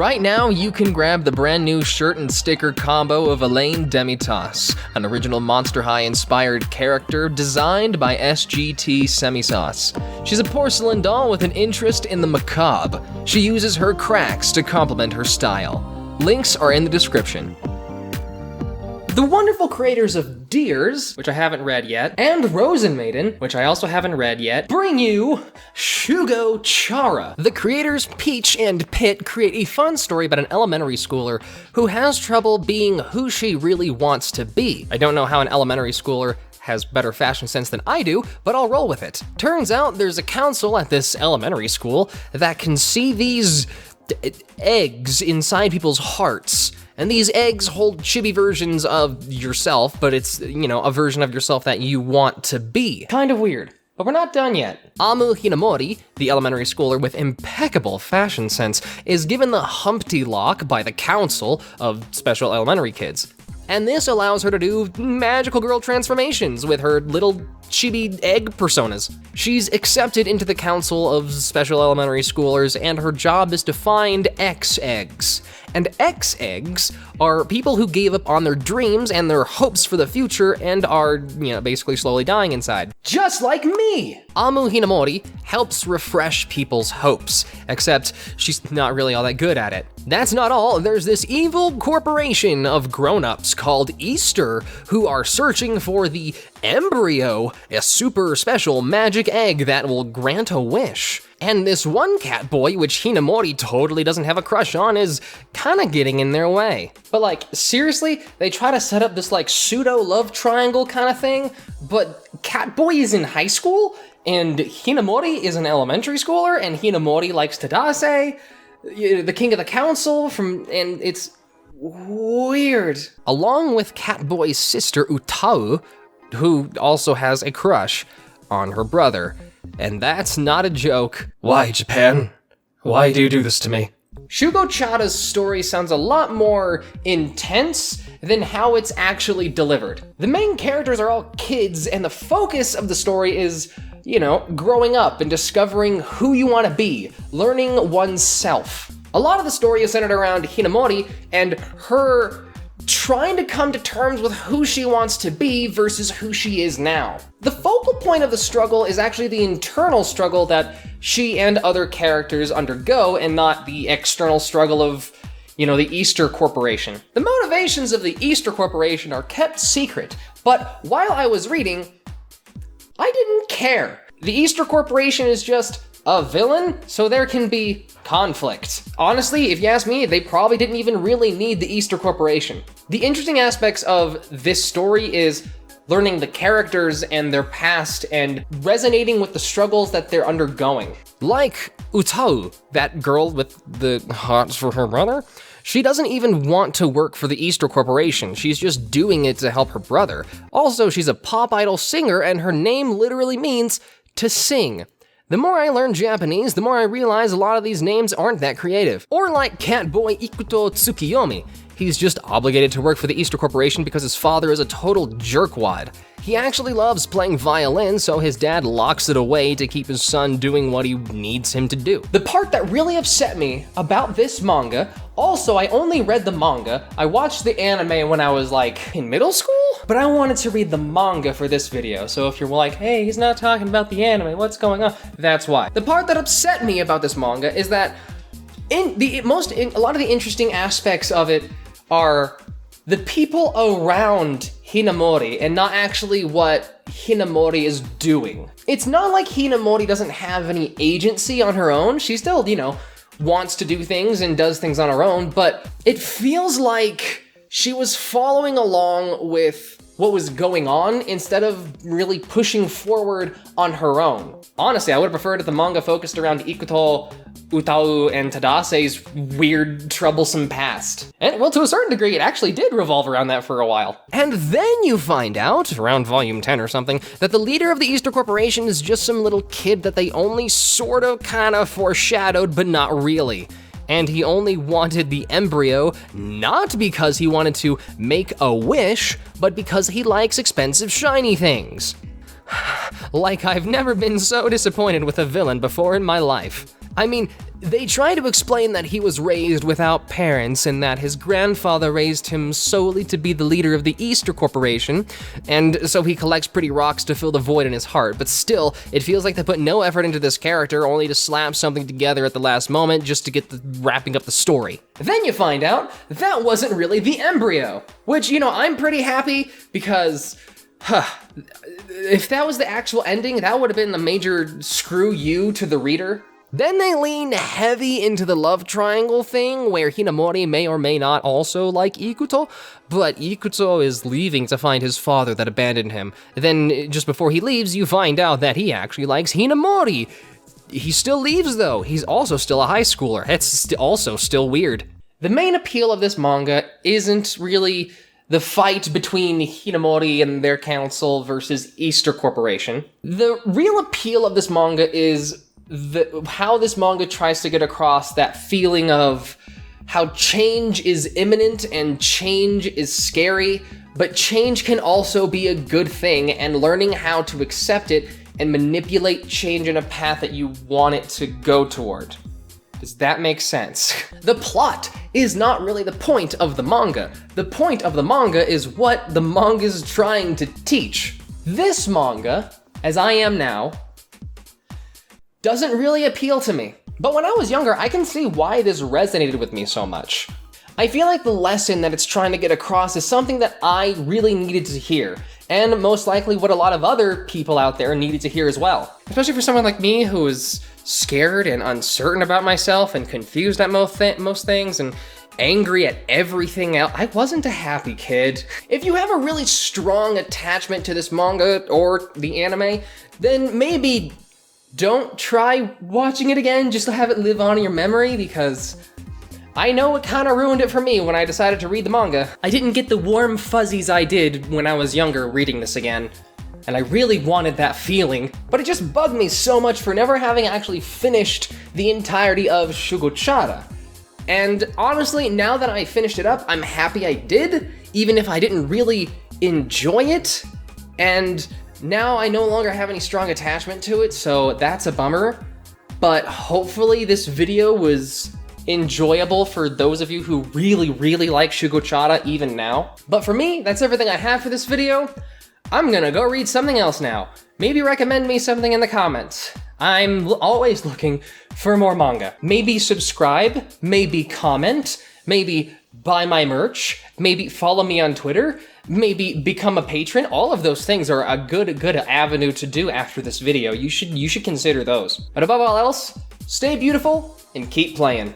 Right now, you can grab the brand new shirt and sticker combo of Elaine Demitas, an original Monster High-inspired character designed by SGT Semisauce. She's a porcelain doll with an interest in the macabre. She uses her cracks to complement her style. Links are in the description. The wonderful creators of Deers, which I haven't read yet, and Rosen Maiden, which I also haven't read yet, bring you Shugo-Chara. The creators Peach and Pit create a fun story about an elementary schooler who has trouble being who she really wants to be. I don't know how an elementary schooler has better fashion sense than I do, but I'll roll with it. Turns out there's a council at this elementary school that can see these eggs inside people's hearts. And these eggs hold chibi versions of yourself, but it's, a version of yourself that you want to be. Kind of weird, but we're not done yet. Amu Hinamori, the elementary schooler with impeccable fashion sense, is given the Humpty Lock by the Council of Special Elementary Kids. And this allows her to do magical girl transformations with her little chibi egg personas. She's accepted into the Council of Special Elementary Schoolers, and her job is to find X-Eggs. And X-Eggs are people who gave up on their dreams and their hopes for the future and are, basically slowly dying inside. Just like me! Amu Hinamori helps refresh people's hopes, except she's not really all that good at it. That's not all, there's this evil corporation of grown-ups called Easter who are searching for the embryo, a super special magic egg that will grant a wish. And this one cat boy, which Hinamori totally doesn't have a crush on, is kinda getting in their way. But seriously, they try to set up this pseudo love triangle kind of thing, but cat boy is in high school, and Hinamori is an elementary schooler, and Hinamori likes Tadase, the king of the council, and it's weird. Along with Catboy's sister Utau, who also has a crush on her brother. And that's not a joke. Why, Japan? Why do you do this to me? Shugo-Chara's story sounds a lot more intense than how it's actually delivered. The main characters are all kids, and the focus of the story is, growing up and discovering who you want to be, learning oneself. A lot of the story is centered around Hinamori and her trying to come to terms with who she wants to be versus who she is now. The focal point of the struggle is actually the internal struggle that she and other characters undergo, and not the external struggle of, the Easter Corporation. The motivations of the Easter Corporation are kept secret, but while I was reading, I didn't care. The Easter Corporation is just a villain, so there can be conflict. Honestly, if you ask me, they probably didn't even really need the Easter Corporation. The interesting aspects of this story is learning the characters and their past and resonating with the struggles that they're undergoing. Like Utau, that girl with the hots for her brother. She doesn't even want to work for the Easter Corporation, she's just doing it to help her brother. Also, she's a pop idol singer, and her name literally means to sing. The more I learn Japanese, the more I realize a lot of these names aren't that creative. Or like Catboy Ikuto Tsukiyomi. He's just obligated to work for the Easter Corporation because his father is a total jerkwad. He actually loves playing violin, so his dad locks it away to keep his son doing what he needs him to do. The part that really upset me about this manga, also I only read the manga, I watched the anime when I was in middle school? But I wanted to read the manga for this video, so if you're like, hey, he's not talking about the anime, what's going on? That's why. The part that upset me about this manga is that a lot of the interesting aspects of it are the people around Hinamori and not actually what Hinamori is doing. It's not like Hinamori doesn't have any agency on her own. She still, wants to do things and does things on her own, but it feels like she was following along with what was going on instead of really pushing forward on her own. Honestly, I would have preferred if the manga focused around Ikuto, Utau, and Tadase's weird, troublesome past. And, well, to a certain degree, it actually did revolve around that for a while. And then you find out, around volume 10 or something, that the leader of the Easter Corporation is just some little kid that they only kinda foreshadowed, but not really. And he only wanted the embryo, not because he wanted to make a wish, but because he likes expensive shiny things. Like I've never been so disappointed with a villain before in my life. I mean, they try to explain that he was raised without parents and that his grandfather raised him solely to be the leader of the Easter Corporation, and so he collects pretty rocks to fill the void in his heart, but still, it feels like they put no effort into this character only to slap something together at the last moment just to get the wrapping up the story. Then you find out that wasn't really the embryo, which, you know, I'm pretty happy because, if that was the actual ending, that would have been the major screw you to the reader. Then they lean heavy into the love triangle thing, where Hinamori may or may not also like Ikuto, but Ikuto is leaving to find his father that abandoned him. Then, just before he leaves, you find out that he actually likes Hinamori. He still leaves, though. He's also still a high schooler. It's also still weird. The main appeal of this manga isn't really the fight between Hinamori and their council versus Easter Corporation. The real appeal of this manga is how this manga tries to get across that feeling of how change is imminent and change is scary, but change can also be a good thing, and learning how to accept it and manipulate change in a path that you want it to go toward. Does that make sense? The plot is not really the point of the manga. The point of the manga is what the manga is trying to teach. This manga, as I am now, doesn't really appeal to me. But when I was younger, I can see why this resonated with me so much. I feel like the lesson that it's trying to get across is something that I really needed to hear, and most likely what a lot of other people out there needed to hear as well. Especially for someone like me who is scared and uncertain about myself and confused at most things and angry at everything else. I wasn't a happy kid. If you have a really strong attachment to this manga or the anime, then maybe don't try watching it again just to have it live on in your memory, because I know it kind of ruined it for me when I decided to read the manga. I didn't get the warm fuzzies I did when I was younger reading this again, and I really wanted that feeling, but it just bugged me so much for never having actually finished the entirety of Shugo-Chara. And honestly, now that I finished it up, I'm happy I did, even if I didn't really enjoy it, and now I no longer have any strong attachment to it, so that's a bummer. But hopefully this video was enjoyable for those of you who really, really like Shugo-Chara even now. But for me, that's everything I have for this video. I'm gonna go read something else now. Maybe recommend me something in the comments. I'm always looking for more manga. Maybe subscribe, maybe comment, maybe buy my merch, maybe follow me on Twitter, maybe become a patron. All of those things are a good avenue to do after this video. You should consider those. But above all else, stay beautiful and keep playing.